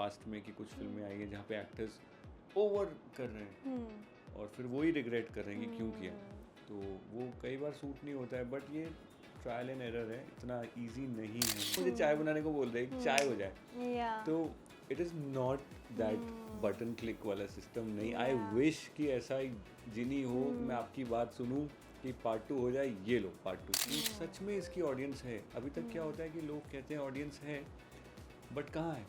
Past में कि कुछ फिल्में आई हैं जहाँ पे एक्टर्स ओवर कर रहे हैं और फिर वो ही रिग्रेट कर रहे हैं कि क्यों किया, तो वो कई बार सूट नहीं होता है। बट ये ट्रायल एंड एरर है, इतना इजी नहीं है। मुझे चाय बनाने को बोल रहे हैं चाय हो जाए, तो it is not that button click वाला सिस्टम नहीं। आई विश कि ऐसा जिनी हो, मैं आपकी बात सुनूं कि पार्ट 2 हो जाए, ये लो पार्ट 2। सच में इसकी ऑडियंस है। अभी तक क्या होता है कि लोग कहते हैं ऑडियंस है, बट कहाँ है?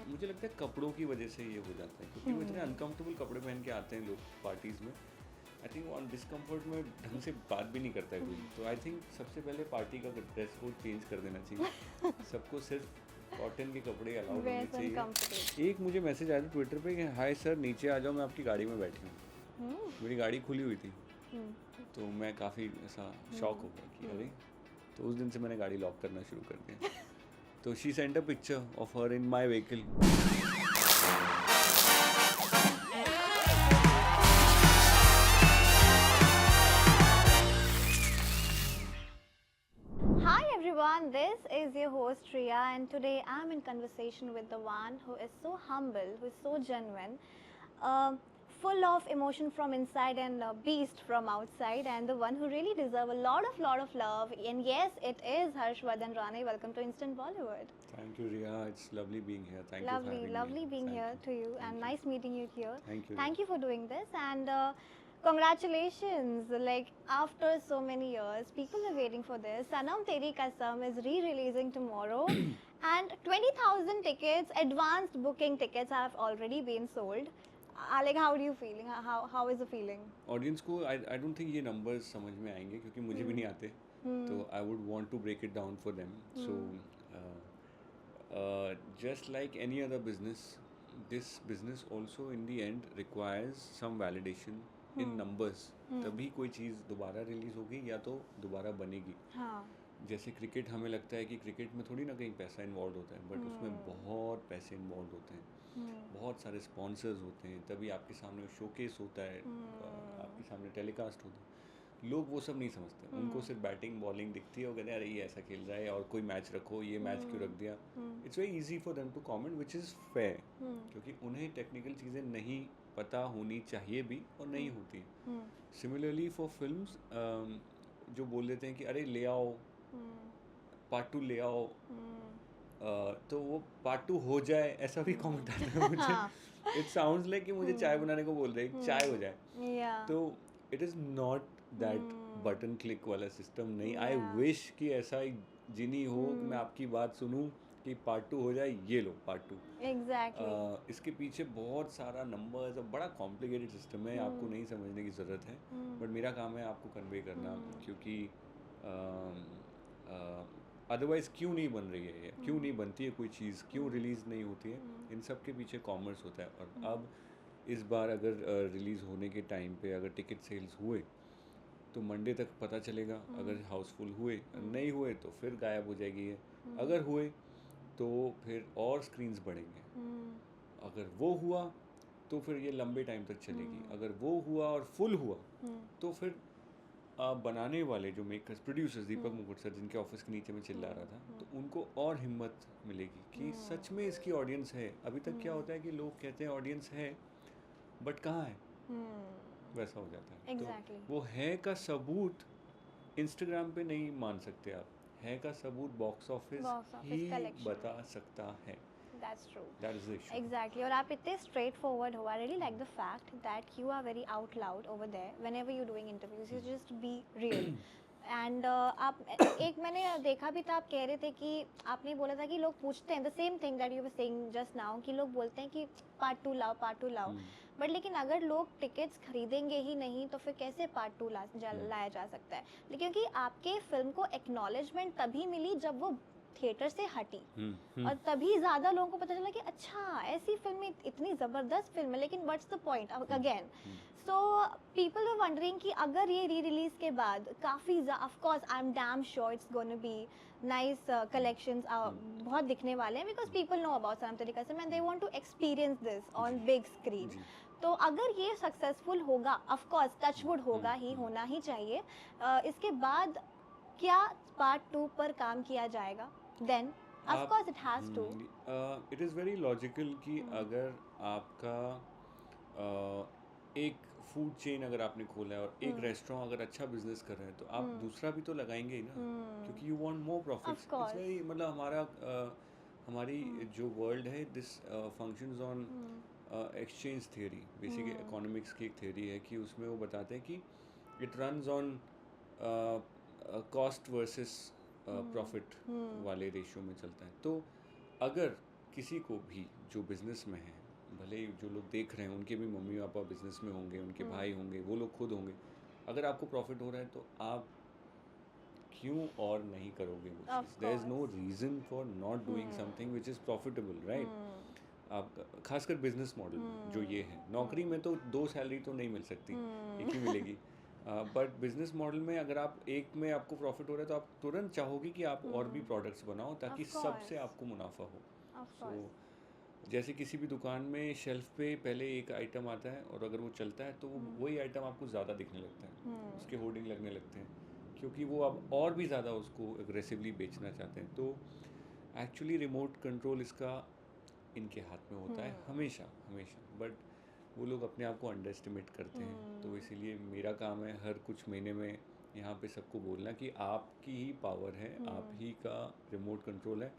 मुझे लगता है कपड़ों की वजह से ये हो जाता है, क्योंकि वो इतने अनकम्फर्टेबल कपड़े पहन के आते हैं लोग पार्टीज़ में। आई थिंक वो डिस्कम्फर्ट में ढंग से बात भी नहीं करता है कोई। तो आई थिंक सबसे पहले पार्टी का ड्रेस कोड चेंज कर देना चाहिए। सबको सिर्फ कॉटन के कपड़े अलाउ होने चाहिए। एक मुझे मैसेज आया था ट्विटर पे कि हाय सर नीचे आ जाओ, मैं आपकी गाड़ी में बैठी हूँ। मेरी गाड़ी खुली हुई थी, तो मैं काफ़ी ऐसा शॉक हो गया कि अरे, तो उस दिन से मैंने गाड़ी लॉक करना शुरू कर दिया। तो she sent a picture of her in my vehicle. Everyone, this is your host Riya, and today I'm in conversation with the one who is so humble, who is so genuine, full of emotion from inside and beast from outside, and the one who really deserves a lot of love. And yes, it is Harshvardhan Rane. Welcome to Instant Bollywood. Thank you, Riya. It's lovely being here. Thank you for having me. Lovely being here to you, and nice meeting you here. Thank you. Thank you for doing this, and congratulations. Like, after so many years, people are waiting for this. Sanam Teri Kasam is re-releasing tomorrow and 20,000 tickets, advanced booking tickets have already been sold. Like, how do you feeling? How is the feeling? Audience को I don't think ये numbers समझ में आएंगे, क्योंकि मुझे भी नहीं आते। तो I would want to break it down for them. So just like any other business, this business also in the end requires some validation in numbers. तभी कोई चीज़ दोबारा रिलीज होगी या तो दोबारा बनेगी। जैसे क्रिकेट, हमें लगता है कि क्रिकेट में थोड़ी ना कहीं पैसा इन्वॉल्व होता है, बट उसमें बहुत पैसे इन्वॉल्व होते हैं, बहुत सारे स्पॉन्सर्स होते हैं, तभी आपके सामने शोकेस होता है, आपके सामने टेलीकास्ट होता है। लोग वो सब नहीं समझते, उनको सिर्फ बैटिंग बॉलिंग दिखती है, वो कहते हैं अरे ये ऐसा खेल रहा है और कोई मैच रखो, ये मैच क्यों रख दिया। It's very easy for them to comment, which is fair, क्योंकि उन्हें टेक्निकल चीज़ें नहीं पता होनी चाहिए भी और नहीं होती। सिमिलरली फॉर फिल्म्स, जो बोल देते हैं कि अरे ले आओ पार्ट 2 ले आओ, तो वो पार्ट 2 हो जाए, ऐसा भी कमेंट आता है मुझे। इट साउंड्स लाइक कि मुझे चाय बनाने को बोल रहे हैं चाय हो जाए, तो it is not that button click वाला सिस्टम नहीं। आई विश कि ऐसा जिनी हो, मैं आपकी बात सुनूं कि पार्ट 2 हो जाए, ये लो पार्ट 2। Exactly. इसके पीछे बहुत सारा नंबर्स और बड़ा कॉम्प्लिकेटेड सिस्टम है, आपको नहीं समझने की ज़रूरत है, बट मेरा काम है आपको कन्वे करना, क्योंकि अदरवाइज़ क्यों नहीं बन रही है, क्यों नहीं बनती है कोई चीज़, क्यों रिलीज़ नहीं होती है, इन सब के पीछे कॉमर्स होता है। और अब इस बार अगर रिलीज़ होने के टाइम पे अगर टिकट सेल्स हुए तो मंडे तक पता चलेगा, अगर हाउसफुल हुए, नहीं हुए तो फिर गायब हो जाएगी ये, अगर हुए तो फिर और स्क्रीन्स बढ़ेंगे, अगर वो हुआ तो फिर ये लंबे टाइम तक चलेगी, अगर वो हुआ और फुल हुआ तो फिर बनाने वाले जो मेकर्स, प्रोड्यूसर्स, दीपक मुकुट सर जिनके ऑफिस के नीचे में चिल्ला रहा था, तो उनको और हिम्मत मिलेगी कि सच में इसकी ऑडियंस है। अभी तक क्या होता है कि लोग कहते हैं ऑडियंस है, बट कहाँ है? वैसा हो जाता है। Exactly. तो वो है का सबूत इंस्टाग्राम पे नहीं मान सकते आप, है का सबूत बॉक्स ऑफिस ही बता सकता है। That's true. That is the issue. Exactly. और आप इतने straightforward हो. I really like the fact that you are very out loud over there. Whenever you're doing interviews, you just be real. And आप एक मैंने देखा भी था, आप कह रहे थे कि आपने बोला था कि लोग पूछते हैं the same thing that you were saying just now, कि लोग बोलते हैं कि पार्ट 2 लाओ, बट लेकिन अगर लोग टिकट्स खरीदेंगे ही नहीं तो फिर कैसे पार्ट 2 लाया जा सकता है? क्योंकि आपके फिल्म को एक्नॉलेजमेंट तभी मिली जब वो थिएटर से हटी, और तभी ज़्यादा लोगों को पता चला कि अच्छा ऐसी फिल्म, इतनी ज़बरदस्त फिल्म है, लेकिन what's the point again. So people were wondering कि अगर ये री रिलीज के बाद काफ़ी, of course I am damn sure it's gonna be nice collections, बहुत दिखने वाले हैं, because people know about Sanam Teri Kasam and they want to experience this on big screen. तो अगर ये सक्सेसफुल होगा, ऑफ कोर्स टचवुड होगा ही, होना ही चाहिए, इसके बाद क्या पार्ट 2 पर काम किया जाएगा? देन ऑफ आप course it has to. It is very logical कि अगर आपका एक फूड चेन अगर आपने खोला है और एक रेस्टोरेंट अगर अच्छा बिजनेस कर रहे हैं तो आप दूसरा भी तो लगाएंगे ही ना, क्योंकि you want more of profits. Its course. Very मतलब हमारी जो वर्ल्ड है this functions on exchange theory. Basic economics की एक थियरी है कि उसमें वो बताते हैं कि it runs on cost versus profit वाले रेशियो में चलता है. तो अगर किसी को भी जो बिजनेस में है, भले ही जो लोग देख रहे हैं उनके भी मम्मी पापा बिजनेस में होंगे, उनके भाई होंगे, वो लोग खुद होंगे, अगर आपको प्रॉफिट हो रहा है तो आप क्यों और नहीं करोगे वो Of चीज़. There is no course. Reason for not doing something which is profitable, right. आप खासकर बिजनेस मॉडल जो ये है, नौकरी में तो 2 सैलरी तो नहीं मिल सकती, एक ही मिलेगी. बट बिजनेस मॉडल में अगर आप एक में आपको प्रॉफिट हो रहा है तो आप तुरंत चाहोगे कि आप और भी प्रोडक्ट्स बनाओ ताकि Of सबसे course. आपको मुनाफा हो. Of so course. जैसे किसी भी दुकान में शेल्फ पे पहले एक आइटम आता है और अगर वो चलता है तो वही आइटम आपको ज़्यादा दिखने लगता है, उसके होर्डिंग लगने लगते हैं, क्योंकि वो अब और भी ज़्यादा उसको एग्रेसिवली बेचना चाहते हैं. तो एक्चुअली रिमोट कंट्रोल इसका इनके हाथ में होता है हमेशा हमेशा. बट वो लोग अपने आप को अंडर एस्टिमेट करते हैं. तो इसीलिए मेरा काम है हर कुछ महीने में यहाँ पे सबको बोलना कि आपकी ही पावर है, आप ही का रिमोट कंट्रोल है.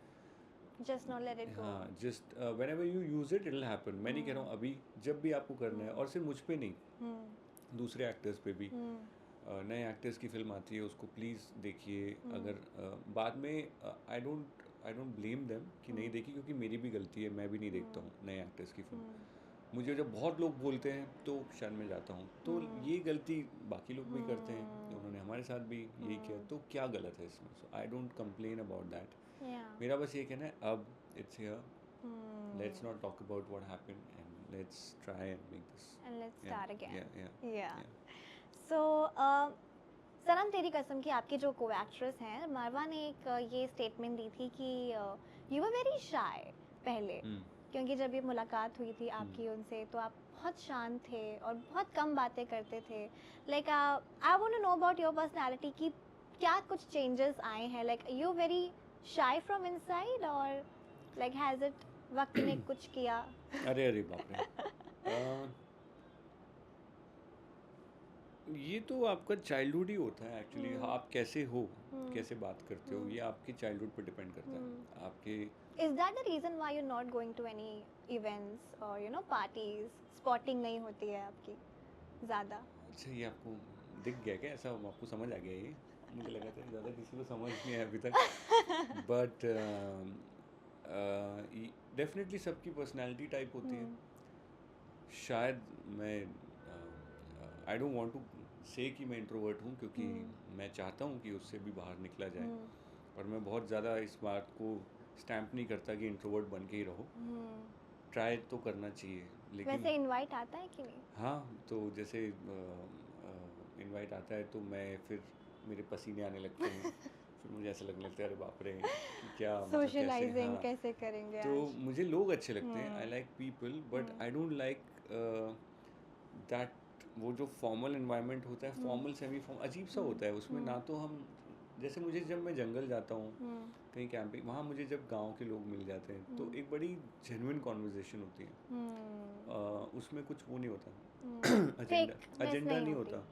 Just not let it go. हाँ, just when ever you use it it happen. मैं नहीं कह रहा हूँ अभी, जब भी आपको करना है, और सिर्फ मुझ पे नहीं, दूसरे एक्टर्स पे भी. नए एक्टर्स की फिल्म आती है उसको प्लीज़ देखिए. अगर बाद में आई डोंट ब्लेम देम कि नहीं देखी, क्योंकि मेरी भी गलती है, मैं भी नहीं देखता हूँ नए एक्टर्स की फिल्म. मुझे जब बहुत लोग बोलते हैं तो शर्म में जाता हूँ. तो ये गलती बाकी लोग भी करते हैं, उन्होंने हमारे साथ भी यही किया, तो क्या गलत है इसमें. So I don't complain about that. Yeah. मेरा बस ये कहना है अब it's here, let's not talk about what happened and let's try and make this. And let's start again. Yeah. Yeah. So, Sanam Teri Kasam की आपकी जो को एक्ट्रेस हैं मरवा ने एक ये स्टेटमेंट दी थी कि यू वर वेरी शाय पहले, क्योंकि जब ये मुलाकात हुई थी आपकी उनसे तो आप बहुत शांत थे और बहुत कम बातें करते थे. Like I want to know about your personality कि क्या कुछ चेंजेस आए हैं. Like you very shy from inside और लाइक हैज इट वक्त ने कुछ किया? अरे बाप रे. ये तो आपका चाइल्डहुड ही होता है एक्चुअली. आप कैसे हो, कैसे बात करते हो, ये आपके चाइल्डहुड पे डिपेंड करता है. आपके Is that the reason why you're not going to any events or parties? Spotting नहीं होती है आपकी ज़्यादा? अच्छा, ये आपको दिख गया क्या, ऐसा आपको समझ आ गया ये? मुझे लगा था ज़्यादा किसी को समझ नहीं आया अभी तक. बट डेफिनेटली सबकी पर्सनालिटी टाइप होती है. शायद मैं आई डोंट वांट टू से कि मैं इंट्रोवर्ट हूँ, क्योंकि मैं चाहता हूँ कि उससे भी बाहर निकला जाए. और मैं बहुत ज़्यादा इस बात को स्टैम्प नहीं करता कि इंट्रोवर्ट बन के ही रहो. ट्राई तो करना चाहिए. लेकिन वैसे इनवाइट आता है कि नहीं? हाँ, तो जैसे इनवाइट आता है तो मैं फिर मेरे पसीने आने लगते हैं. फिर मुझे ऐसा लगने लगता है अरे बाप रे कि क्या सोशलाइजिंग कैसे करेंगे तो आज? मुझे लोग अच्छे लगते हैं. I like people but I don't like that. वो जो फॉर्मल एनवायरनमेंट होता है, फॉर्मल सेमी फॉर्मल अजीब सा होता है उसमें. ना तो हम जैसे मुझे जब मैं जंगल जाता हूँ कहीं कैंपिंग, वहाँ मुझे जब गांव के लोग मिल जाते हैं तो एक बड़ी जेन्युइन कॉन्वर्जेशन होती है. उसमें कुछ वो नहीं होता, एजेंडा नहीं होता.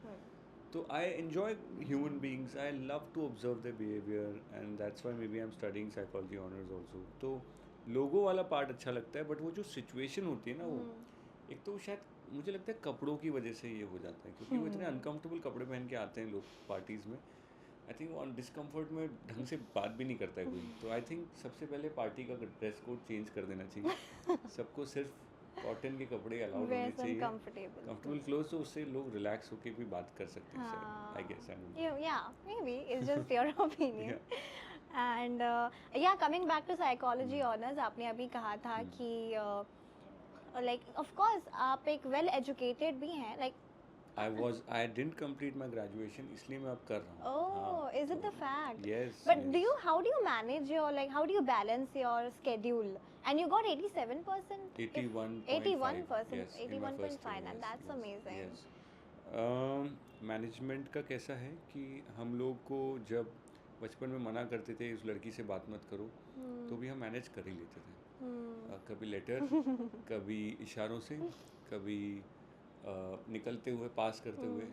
तो I enjoy human beings. I love to observe the behaviour and that's why maybe I am studying psychology honours also. तो लोगों वाला पार्ट अच्छा लगता है. बट वो जो सिचुएशन होती है ना, वो एक तो शायद मुझे लगता है कपड़ों की वजह से ये हो जाता है, क्योंकि वो इतने अनकंफर्टेबल कपड़े पहन के आते हैं लोग पार्टीज़ में. आई थिंक ऑन डिस्कम्फर्ट में ढंग से बात भी नहीं करता है कोई. तो आई थिंक सबसे पहले पार्टी का ड्रेस कोड चेंज कर देना चाहिए. सबको सिर्फ कॉटन के कपड़े अलाउड होने चाहिए, कंफर्टेबल क्लोथ, तो उससे लोग रिलैक्स होकर भी बात कर सकते हैं. I guess yeah, maybe it's just your opinion. And yeah, coming back to psychology honors, आपने अभी कहा था कि like of course आप एक well educated भी हैं. like I didn't complete my graduation, इसलिए मैं अब कर रहा हूँ. Oh, is it the fact? Yes. But how do you manage your, like, how do you balance your schedule? And you got 87%? 81.5. 81%. Yes, 81.5, and that's amazing. Yes. Management का कैसा है कि हम लोग को जब बचपन में मना करते थे उस लड़की से बात मत करो, तो भी हम मैनेज कर ही लेते थे। कभी लेटर, कभी इशारों से, कभी निकलते हुए, पास करते हुए।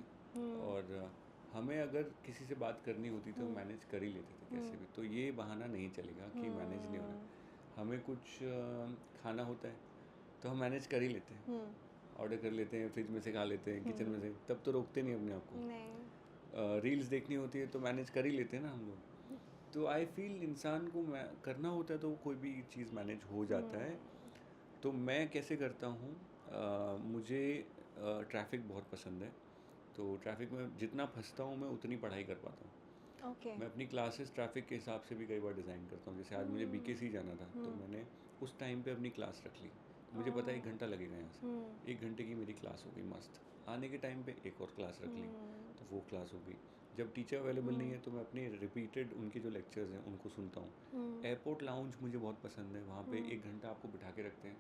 और हमें अगर किसी से बात करनी होती तो मैनेज कर ही लेते थे कैसे भी। तो ये बहाना नहीं चलेगा कि मैनेज नहीं हो रहा। हमें कुछ खाना होता है तो हम मैनेज कर ही लेते हैं, ऑर्डर कर लेते हैं, फ्रिज में से खा लेते हैं, किचन में से, तब तो रोकते नहीं अपने आप को। रील्स देखनी होती है तो मैनेज कर ही लेते हैं ना हम लोग। तो आई फील इंसान को करना होता है तो कोई भी चीज़ मैनेज हो जाता है। तो मैं कैसे करता हूँ, मुझे ट्रैफिक बहुत पसंद है, तो ट्रैफिक में जितना फंसता हूँ मैं उतनी पढ़ाई कर पाता हूँ। मैं अपनी क्लासेस ट्रैफिक के हिसाब से भी कई बार डिज़ाइन करता हूँ। जैसे आज मुझे BKC जाना था तो मैंने उस टाइम पे अपनी क्लास रख ली। मुझे पता है 1 घंटा लगेगा यहाँ से, 1 घंटे की मेरी क्लास हो गई मस्त। आने के टाइम पे एक और क्लास रख ली तो वो क्लास हो गई। जब टीचर अवेलेबल नहीं है तो मैं अपने रिपीटेड उनके जो लेक्चर्स हैं उनको सुनता हूँ। एयरपोर्ट लाउंज मुझे बहुत पसंद है, वहाँ पे 1 घंटा आपको बिठा के रखते हैं,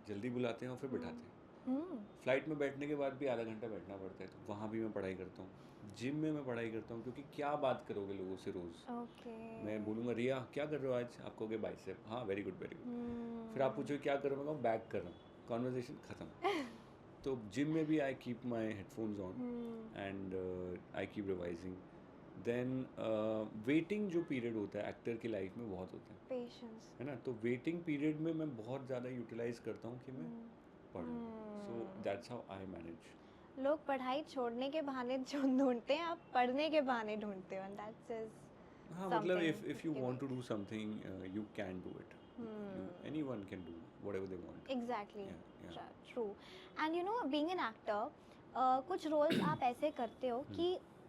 जल्दी बुलाते हैं और फिर बिठाते हैं। फ्लाइट में बैठने के बाद भी आधा घंटा बैठना पड़ता है, तो वहाँ भी मैं पढ़ाई करता हूँ। जिम में मैं पढ़ाई करता हूँ, क्योंकि क्या बात करोगे लोगों से रोज़। मैं बोलूँगा रिया क्या कर रहे हो आज, आप कहोगे बाइसेप, हाँ वेरी गुड वेरी गुड। फिर आप पूछोगे क्या कर रहे हो, मैं कहूँ बैक कर रहा हूँ, कॉन्वर्जेशन ख़त्म। तो जिम में भी I keep my headphones on and I keep revising. Then waiting जो पीरियड होता है एक्टर की लाइफ में बहुत होता है, पेशेंस है ना। तो वेटिंग पीरियड में मैं बहुत ज़्यादा यूटिलाइज करता हूँ कि मैं पढ़ूँ। So that's how I manage. लोग पढ़ाई छोड़ने के बहाने जो ढूंढते हैं, आप पढ़ने के बहाने ढूंढते हो, दैट्स हाँ मतलब if you want to do something you can do it. Anyone can do whatever they want. Exactly. Yeah. True. And you know, being an actor, कुछ रोल्स आप ऐसे करते हो कि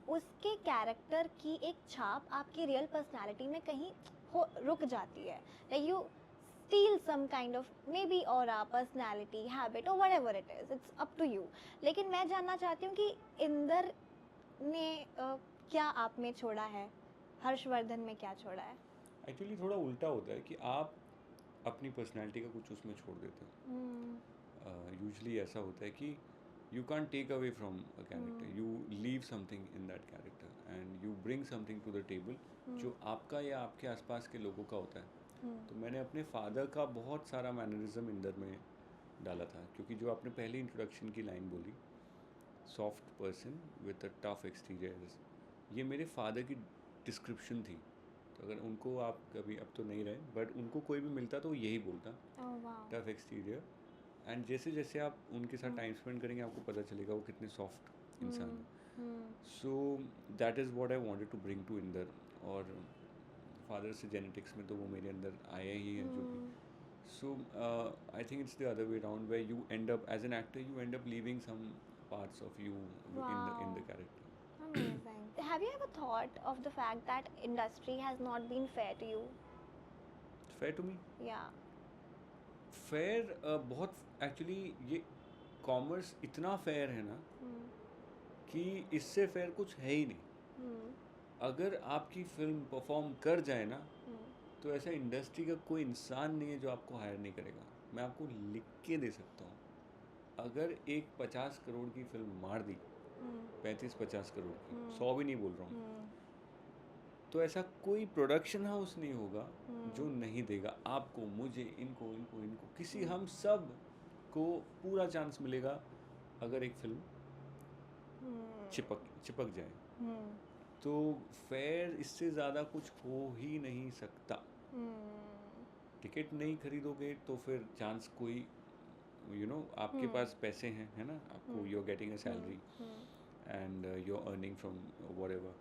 उसके कैरेक्टर की एक छाप आपकी रियल पर्सनालिटी में कहीं रुक जाती है। Like you steal some kind of maybe aura, personality, habit or whatever it is. It's up to you. लेकिन मैं जानना चाहती हूँ कि इंदर ने क्या आप में छोड़ा है, हर्षवर्धन में क्या छोड़ा है? एक्चुअली थोड़ा उल्टा होता है कि आप अपनी पर्सनैलिटी का कुछ उसमें छोड़ देते हो। यूजली ऐसा होता है कि you can take away from a character, you leave something in that character and you bring something to the table जो आपका या आपके आसपास के लोगों का होता है। तो मैंने अपने फादर का बहुत सारा मैनरिज्म इंदर में डाला था, क्योंकि जो आपने पहले इंट्रोडक्शन की लाइन बोली, soft person with a tough exterior, ये मेरे फादर की डिस्क्रिप्शन थी। तो अगर उनको आप कभी, अब तो नहीं रहे, बट उनको कोई भी मिलता तो यही बोलता, टफ एक्सटीरियर। एंड जैसे जैसे आप उनके साथ टाइम स्पेंड करेंगे आपको पता चलेगा वो कितने सॉफ्ट इंसान है। So that is what I wanted to bring to Inder. और फादर से जेनेटिक्स में तो वो मेरे अंदर आया ही है जो भी। So I think it's the other way around, where you end up as an actor, you end up leaving some parts of you in the character. Amazing. Have you ever thought of the fact that industry has not been fair to you? Fair to me? Yeah. Fair बहुत actually ये commerce इतना fair है ना कि इससे fair कुछ है ही नहीं। अगर आपकी फिल्म परफॉर्म कर जाए ना तो ऐसा इंडस्ट्री का कोई इंसान नहीं है जो आपको हायर नहीं करेगा। मैं आपको लिख के दे सकता हूँ, अगर एक 50 करोड़ की फिल्म मार दी, 35-50 करोड़ की, 100 भी नहीं बोल रहा हूँ, तो ऐसा कोई प्रोडक्शन हाउस नहीं होगा जो नहीं देगा आपको, मुझे, इनको इनको इनको, किसी, हम सब को पूरा चांस मिलेगा अगर एक फिल्म चिपक जाए। तो फेयर इससे ज़्यादा कुछ हो ही नहीं सकता। टिकट नहीं खरीदोगे तो फिर चांस कोई, आपके पास पैसे हैं, है ना, आपको you are getting a salary and you're earning from whatever.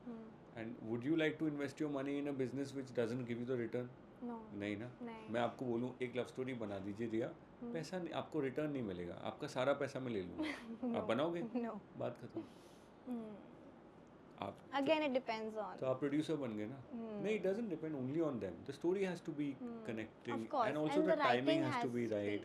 And would you like to invest your money in a business which doesn't give you the return? No. नहीं ना। मैं आपको बोलूँ एक लव स्टोरी बना दीजिए रिया, पैसा नहीं, आपको रिटर्न नहीं मिलेगा, आपका सारा पैसा मैं ले लूँगा। आप बनाओगे? No. बात खत्म। आप Again it depends on. तो आप प्रोड्यूसर बन गए ना। नहीं, it doesn't depend only on them. The story has to be connecting, Of course. and also And the the timing writing has to be has right.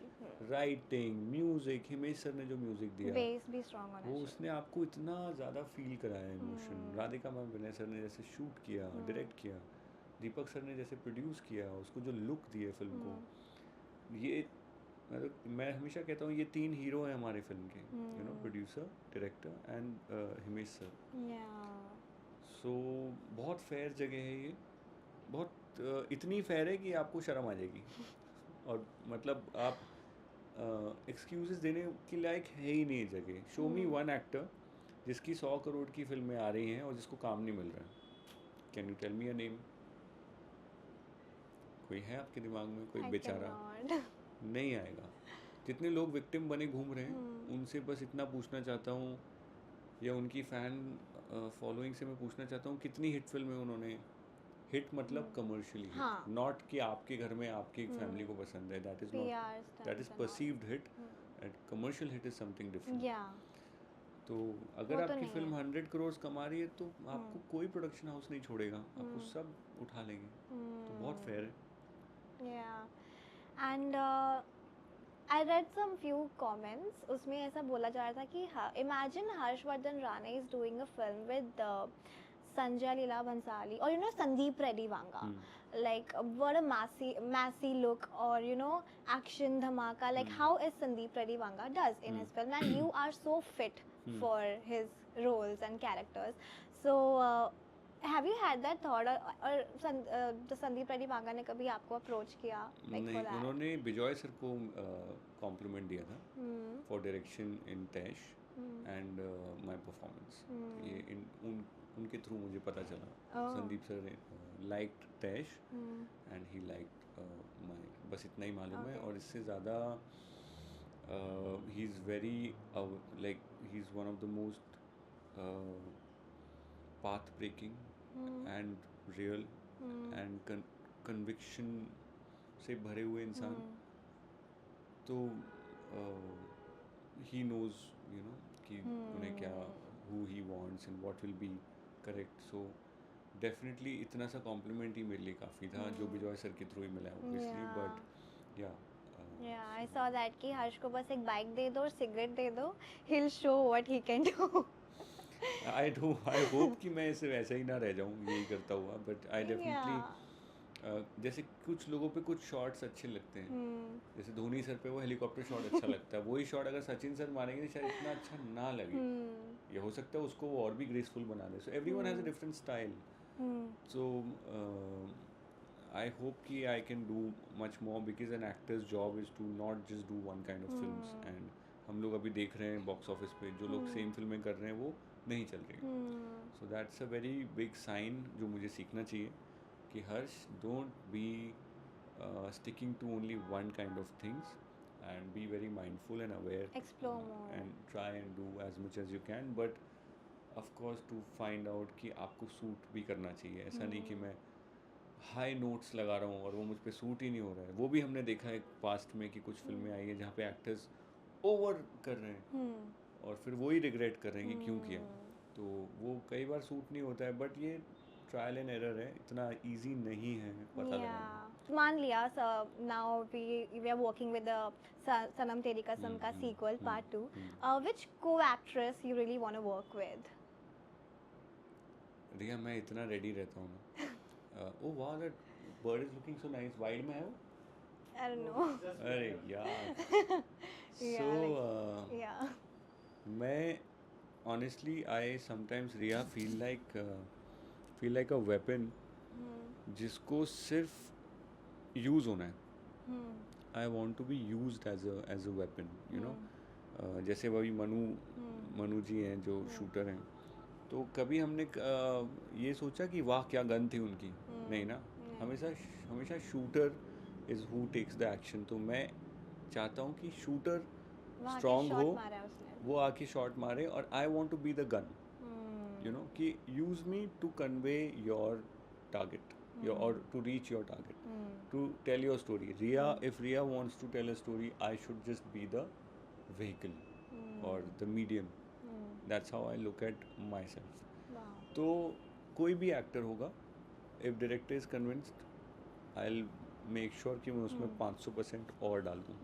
Writing, music, Himesh sir ने जो music दिया, base भी strong होना वो चाहिए। उसने आपको इतना ज़्यादा फील कराया इमोशन। राधिका मैम विनय सर ने जैसे शूट किया, डायरेक्ट किया, दीपक सर ने जैसे प्रोड्यूस किया, उसको जो लुक दिए फिल्म को, ये मैं हमेशा कहता हूँ ये 3 हीरो हैं हमारे फिल्म के, producer, director and Himesh sir. So बहुत फेयर जगह है ये, बहुत इतनी फेयर है कि आपको शर्म आ जाएगी और मतलब आप एक्सक्यूजेस देने के लायक है ही नहीं जगह। शो मी वन एक्टर जिसकी 100 करोड़ की फिल्में आ रही हैं और जिसको काम नहीं मिल रहा है। Can you tell me a name? कोई है आपके दिमाग में कोई बेचारा? नहीं आएगा। जितने लोग विक्टिम बने घूम रहे हैं उनसे बस इतना पूछना चाहता हूँ, या उनकी फ़ैन फॉलोइंग से मैं पूछना चाहता हूँ कितनी हिट फिल्में उन्होंने, हिट मतलब कमर्शियली हिट, नॉट कि आपके घर में आपकी फैमिली को पसंद है, that is not, that is perceived hit, and commercial hit is something different. तो अगर आपकी फिल्म 100 करोड़ कमा रही है तो आपको कोई प्रोडक्शन हाउस नहीं छोड़ेगा, आपको सब उठा लेंगे। तो बहुत फेयर है। And I read some few comments, उसमें ऐसा बोला जा रहा था कि imagine Harshvardhan Rana is doing a film with Sanjay Leela Bhansali और Sandeep Reddy Vanga. Like what a massy look, or action dhamaka, like how is Sandeep Reddy Vanga does in his film, and you are so fit for his roles and characters. So have you had that thought, or the Sandeep Reddy Vanga ने कभी आपको approach किया like नहीं, for that? उन्होंने Bijoy sir को compliment दिया था for direction in Taish and my performance. ये उनके थ्रू मुझे पता चला। Sandeep sir liked Taish and he liked my, बस इतना ही मालूम है। और इससे ज़्यादा he is very like he is one of the most path breaking and real and conviction से भरे हुए इंसान। तो he knows कि उन्हें क्या, who he wants and what will be correct, so definitely इतना सा compliment ही मेरे लिए काफ़ी था जो विजय सर के थ्रू ही मिला obviously, but yeah, I saw that कि हर्ष को बस एक बाइक दे दो और सिगरेट दे दो, he'll show what he can do. I hope कि मैं इसे वैसा ही ना रह जाऊँ यही करता हुआ, but I definitely जैसे कुछ लोगों पे कुछ शॉट्स अच्छे लगते हैं, जैसे धोनी सर पे वो हेलीकॉप्टर शॉट अच्छा लगता है, वही शॉट अगर सचिन सर मारेंगे शायद इतना अच्छा ना लगे, ये हो सकता है उसको वो और भी ग्रेसफुल बना दे। So everyone has a different style, so I hope कि I can do much more because an actor's job is to not just do one kind of films, and हम लोग अभी देख रहे हैं बॉक्स ऑफिस पे जो लोग सेम फिल्में कर रहे हैं वो नहीं चल रही। So that's a very big sign जो मुझे सीखना चाहिए कि Harsh, don't be sticking to only one kind of things and be very mindful and aware, explore more and try and do as much as you can, but of course to find out कि आपको suit भी करना चाहिए। ऐसा नहीं कि मैं high notes लगा रहा हूँ और वो मुझ पे सूट ही नहीं हो रहा है। वो भी हमने देखा है पास्ट में कि कुछ फिल्में आई हैं जहाँ पे एक्टर्स ओवर कर रहे हैं और फिर वो ही रिग्रेट कर रहे हैं कि क्यों किया, तो वो कई बार सूट नहीं होता है। बट ये ट्रायल एंड एरर है, इतना इजी नहीं है पता लगाना। मान लिया now we are working with Sanam Teri Kasam का सीक्वल पार्ट 2, व्हिच को actress you really want to work with? Riya, मैं इतना रेडी रहता हूँ ना। Oh wow, that bird is looking so nice. Wide में है वो? I don't know. अरे यार। सो मैं honestly I sometimes Riya feel like a weapon जिसको सिर्फ यूज़ होना है। I want to be used as a weapon, you know। जैसे वही मनु जी हैं जो शूटर हैं, तो कभी हमने ये सोचा कि वाह क्या गन थी उनकी, नहीं ना। हमेशा shooter is who takes the action. तो मैं चाहता हूँ कि शूटर स्ट्रॉन्ग हो, वो आके शॉट मारे, और I want to be the gun, you know, कि use me to convey your target, और to reach your target, to tell your story. Riya, if Riya wants to tell a story, I should just be the vehicle or the medium. That's how I look at myself. तो कोई भी actor होगा, if director is convinced, I'll make sure कि मैं उसमें 500% और डाल दूँ।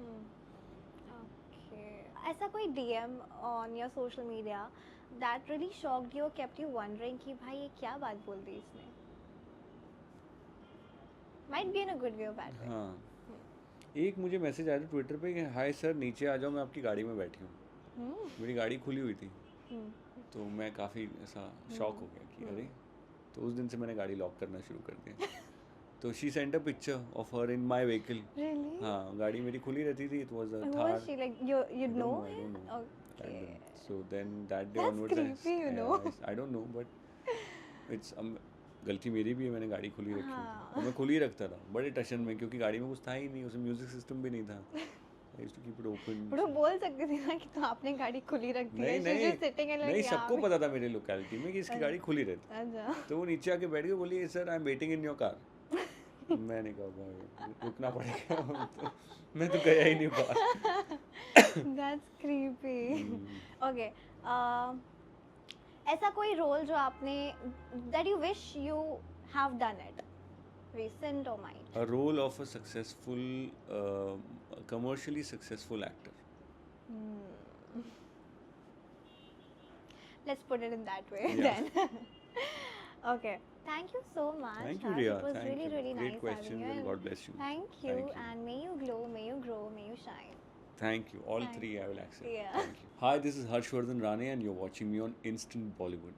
ऐसा कोई DM on your social media that really shocked you or kept you wondering कि भाई ये क्या बात बोल दी इसने? Might be in a good way or bad way. हाँ, एक मुझे मैसेज आया था ट्विटर पे कि हाय सर नीचे आ जाओ, मैं आपकी गाड़ी में बैठी हूँ। मेरी गाड़ी खुली हुई थी, तो मैं काफ़ी ऐसा शॉक हो गया कि अरे तो उस दिन से मैंने गाड़ी लॉक करना शुरू कर दिया. तो she sent a picture of her in my vehicle. Really? हाँ, गाड़ी मेरी खुली रहती थी. It was a Who Thar. was she like? You I know don't her? know. Okay. So then that day That's onwards, creepy, you know. I don't know, but it's गलती मेरी भी है, मैंने गाड़ी खुली रखी. हाँ. और मैं खुली रखता था बड़े टशन में, क्योंकि गाड़ी में कुछ था ही नहीं, उसमें म्यूजिक सिस्टम भी नहीं था. I used to keep it open. But वो बोल सकती थी ना कि तो आपने गाड़ी खुली रख दी है. नहीं She's just sitting and like, नहीं, yeah, सबको पता था मेरे लोकेलिटी में कि इसकी गाड़ी खुली रहती है. अच्छा. तो वो नीचे आके बैठ के बोली, sir I am waiting in your car. मैंने कहा रुकना पड़ेगा. तो मैं तो गया ही नहीं बाहर. That's creepy. Okay. ऐसा कोई रोल जो आपने that you wish you have done it, recent or might? A role of a successful, commercially successful actor. Let's put it in that way Yeah. then. Okay. Thank you so much. Thank you, Harsh. Riya. It was Thank really, you. really Great nice questions having you. and God bless you. Thank you. Thank you. And may you glow, may you grow, may you shine. Thank you. All Thank three I will accept. Yeah. Thank you. Hi, this is Harshvardhan Rane and you're watching me on Instant Bollywood.